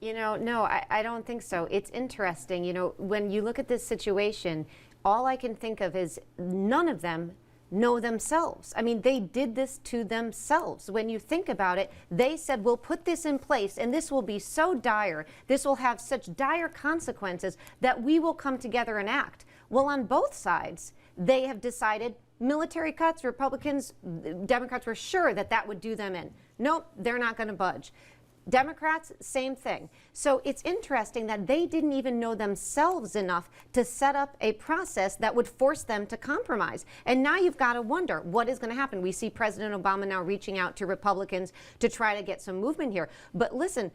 No, I don't think so. It's interesting. When you look at this situation, all I can think of is none of them know themselves. I mean, they did this to themselves. When you think about it, they said, we'll put this in place and this will be so dire, this will have such dire consequences that we will come together and act. Well, on both sides, they have decided military cuts. Republicans, Democrats were sure that that would do them in. Nope, they're not going to budge. Democrats, same thing. So it's interesting that they didn't even know themselves enough to set up a process that would force them to compromise. And now you've got to wonder what is going to happen. We see President Obama now reaching out to Republicans to try to get some movement here. But listen,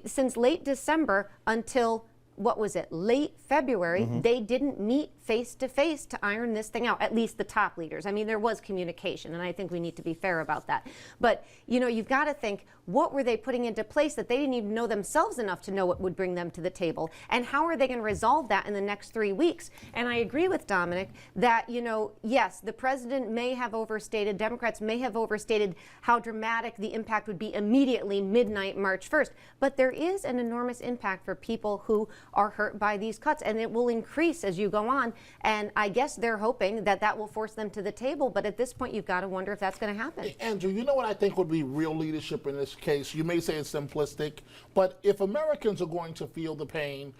since late December until what was it, late February, they didn't meet face to face to iron this thing out, at least the top leaders. I mean, there was communication, and I think we need to be fair about that. But, you've got to think, what were they putting into place that they didn't even know themselves enough to know what would bring them to the table? And how are they going to resolve that in the next 3 weeks? And I agree with Dominic that, yes, the president may have overstated, Democrats may have overstated how dramatic the impact would be immediately midnight March 1st. But there is an enormous impact for people who are hurt by these cuts, and it will increase as you go on. And I guess they're hoping that that will force them to the table. But at this point, you've got to wonder if that's going to happen. Hey, Andrew, you know what I think would be real leadership in this case? You may say it's simplistic, but if Americans are going to feel the pain,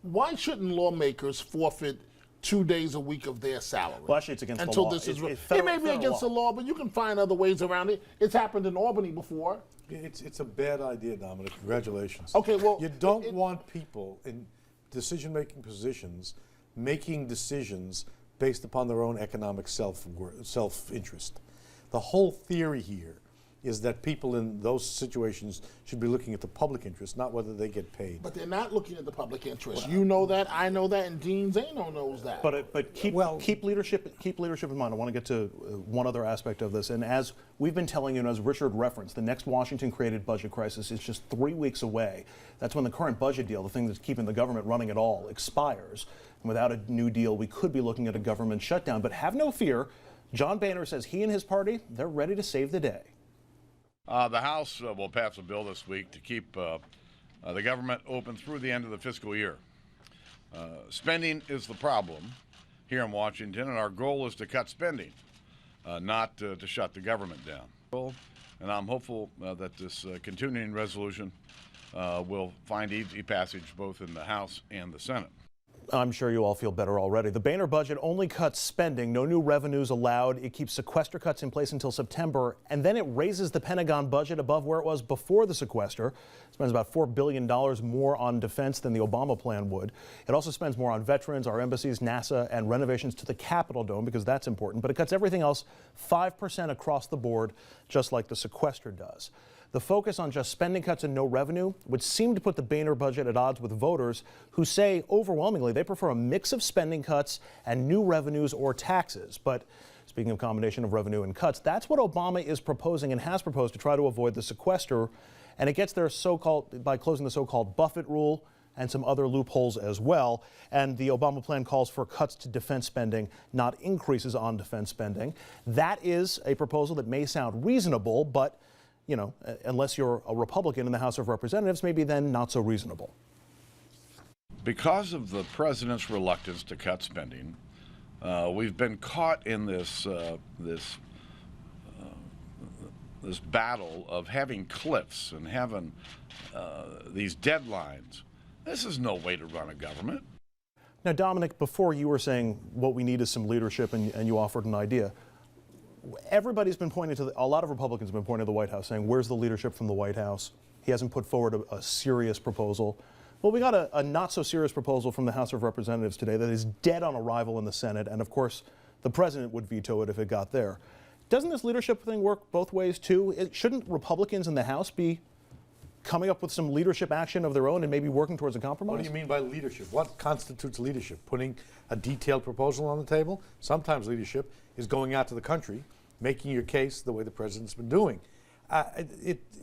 why shouldn't lawmakers forfeit 2 days a week of their salary? Well, actually, it's against the law. It may be against the law, but you can find other ways around it. It's happened in Albany before. It's a bad idea, Dominic. Congratulations. Okay, well, you don't want people in decision-making positions making decisions based upon their own economic self-interest. The whole theory here is that people in those situations should be looking at the public interest, not whether they get paid. But they're not looking at the public interest. You know that, I know that, and Dean Zano knows that. But keep leadership in mind. I want to get to one other aspect of this, and as we've been telling you, and as Richard referenced, the next Washington-created budget crisis is just 3 weeks away. That's when the current budget deal, the thing that's keeping the government running at all, expires. And without a new deal, we could be looking at a government shutdown. But have no fear, John Boehner says he and his party, they're ready to save the day. The House will pass a bill this week to keep the government open through the end of the fiscal year. Spending is the problem here in Washington, and our goal is to cut spending, not to shut the government down. And I'm hopeful that this continuing resolution will find easy passage both in the House and the Senate. I'm sure you all feel better already. The Boehner budget only cuts spending, no new revenues allowed. It keeps sequester cuts in place until September, and then it raises the Pentagon budget above where it was before the sequester. It spends about $4 billion more on defense than the Obama plan would. It also spends more on veterans, our embassies, NASA, and renovations to the Capitol dome, because that's important. But it cuts everything else 5% across the board, just like the sequester does. The focus on just spending cuts and no revenue would seem to put the Boehner budget at odds with voters who say overwhelmingly they prefer a mix of spending cuts and new revenues or taxes. But speaking of combination of revenue and cuts, that's what Obama is proposing and has proposed to try to avoid the sequester. And it gets there by closing the so-called Buffett rule and some other loopholes as well. And the Obama plan calls for cuts to defense spending, not increases on defense spending. That is a proposal that may sound reasonable, but unless you're a Republican in the House of Representatives, maybe then not so reasonable. Because of the president's reluctance to cut spending, we've been caught in this battle of having cliffs and having these deadlines. This is no way to run a government. Now, Dominic, before you were saying what we need is some leadership, and you offered an idea. Everybody's been pointing to, a lot of Republicans have been pointing to the White House saying, where's the leadership from the White House? He hasn't put forward a serious proposal. Well, we got a not so serious proposal from the House of Representatives today that is dead on arrival in the Senate. And of course, the president would veto it if it got there. Doesn't this leadership thing work both ways too? Shouldn't Republicans in the House be coming up with some leadership action of their own and maybe working towards a compromise? What do you mean by leadership? What constitutes leadership? Putting a detailed proposal on the table? Sometimes leadership is going out to the country, making your case the way the president's been doing.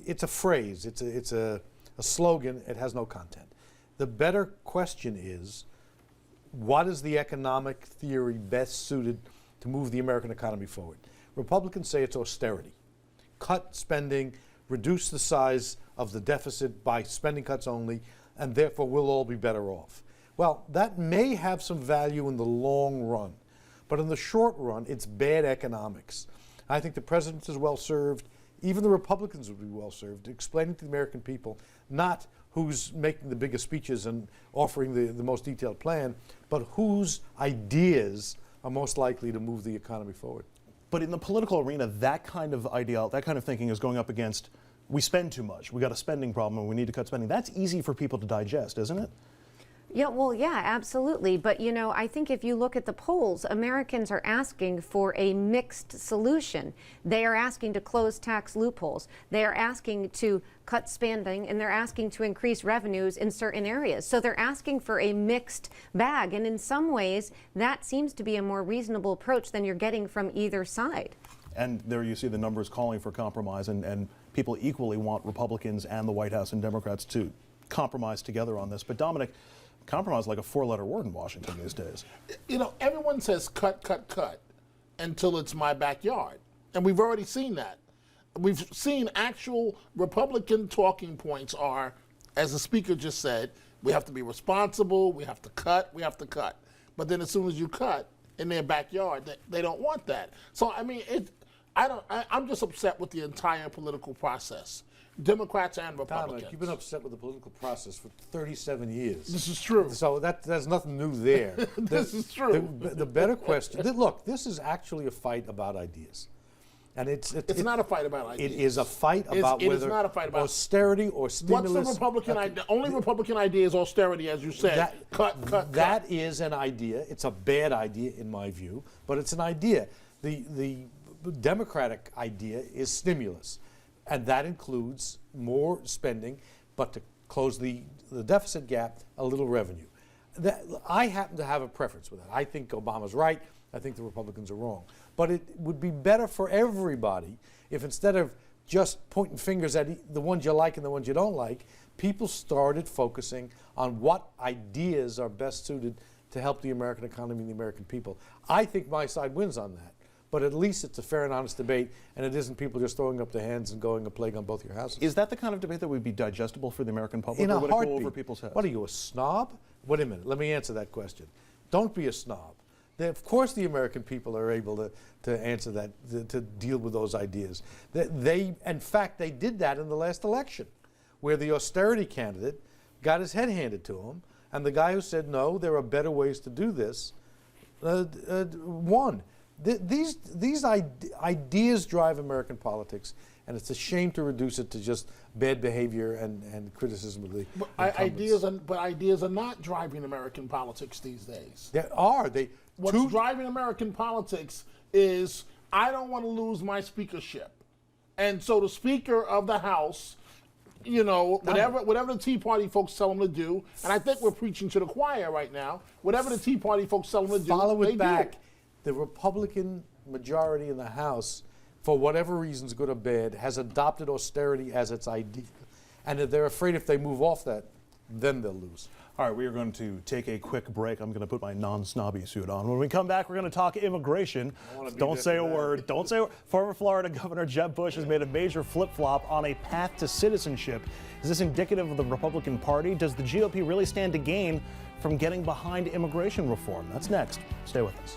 It's a phrase. It's a slogan. It has no content. The better question is, what is the economic theory best suited to move the American economy forward? Republicans say it's austerity. Cut spending, reduce the size of the deficit by spending cuts only, and therefore we'll all be better off. Well, that may have some value in the long run, but in the short run, it's bad economics. I think the president is well served, even the Republicans would be well served, explaining to the American people not who's making the biggest speeches and offering the most detailed plan, but whose ideas are most likely to move the economy forward. But in the political arena, that kind of thinking is going up against, we spend too much, we got a spending problem and we need to cut spending. That's easy for people to digest, isn't it? Yeah, well, yeah, absolutely. But, you know, I think if you look at the polls, Americans are asking for a mixed solution. They are asking to close tax loopholes. They are asking to cut spending, and they're asking to increase revenues in certain areas. So they're asking for a mixed bag. And in some ways, that seems to be a more reasonable approach than you're getting from either side. And there you see the numbers calling for compromise, and people equally want Republicans and the White House and Democrats to compromise together on this. But Dominic, compromise is like a four-letter word in Washington these days. You know, everyone says cut, cut, cut until it's my backyard. And we've already seen that. We've seen actual Republican talking points are, as the speaker just said, we have to be responsible, we have to cut, we have to cut. But then as soon as you cut in their backyard, they don't want that. So, I mean, I'm just upset with the entire political process. Democrats and Republicans. Dominic, you've been upset with the political process for 37 years. This is true. So there's nothing new there. This is true. The better question, look, this is actually a fight about ideas. And it's not a fight about ideas. It is a fight about it whether is not a fight about austerity or stimulus. What's the Republican idea? Only Republican idea is austerity, as you said. Cut. That is an idea. It's a bad idea in my view, but it's an idea. The Democratic idea is stimulus. And that includes more spending, but to close the deficit gap, a little revenue. I happen to have a preference with that. I think Obama's right. I think the Republicans are wrong. But it would be better for everybody if instead of just pointing fingers at the ones you like and the ones you don't like, people started focusing on what ideas are best suited to help the American economy and the American people. I think my side wins on that. But at least it's a fair and honest debate, and it isn't people just throwing up their hands and going a plague on both your houses. Is that the kind of debate that would be digestible for the American public, In or a would heartbeat. it go over people's heads? What are you, a snob? Wait a minute, let me answer that question. Don't be a snob. Of course the American people are able to answer that, to deal with those ideas. In fact, they did that in the last election, where the austerity candidate got his head handed to him, and the guy who said, no, there are better ways to do this, won. These ideas drive American politics, and it's a shame to reduce it to just bad behavior and criticism of the incumbents. But ideas are not driving American politics these days. There are. What's driving American politics is I don't want to lose my speakership. And so the Speaker of the House, you know, whatever the Tea Party folks tell them to do, and I think we're preaching to the choir right now, whatever the Tea Party folks tell them to do, follow it they back. do. The Republican majority in the House, for whatever reasons, good or bad, has adopted austerity as its idea. And they're afraid if they move off that, then they'll lose. All right, we are going to take a quick break. I'm going to put my non-snobby suit on. When we come back, we're going to talk immigration. Don't say a word. Don't say a word. Former Florida Governor Jeb Bush has made a major flip-flop on a path to citizenship. Is this indicative of the Republican Party? Does the GOP really stand to gain from getting behind immigration reform? That's next. Stay with us.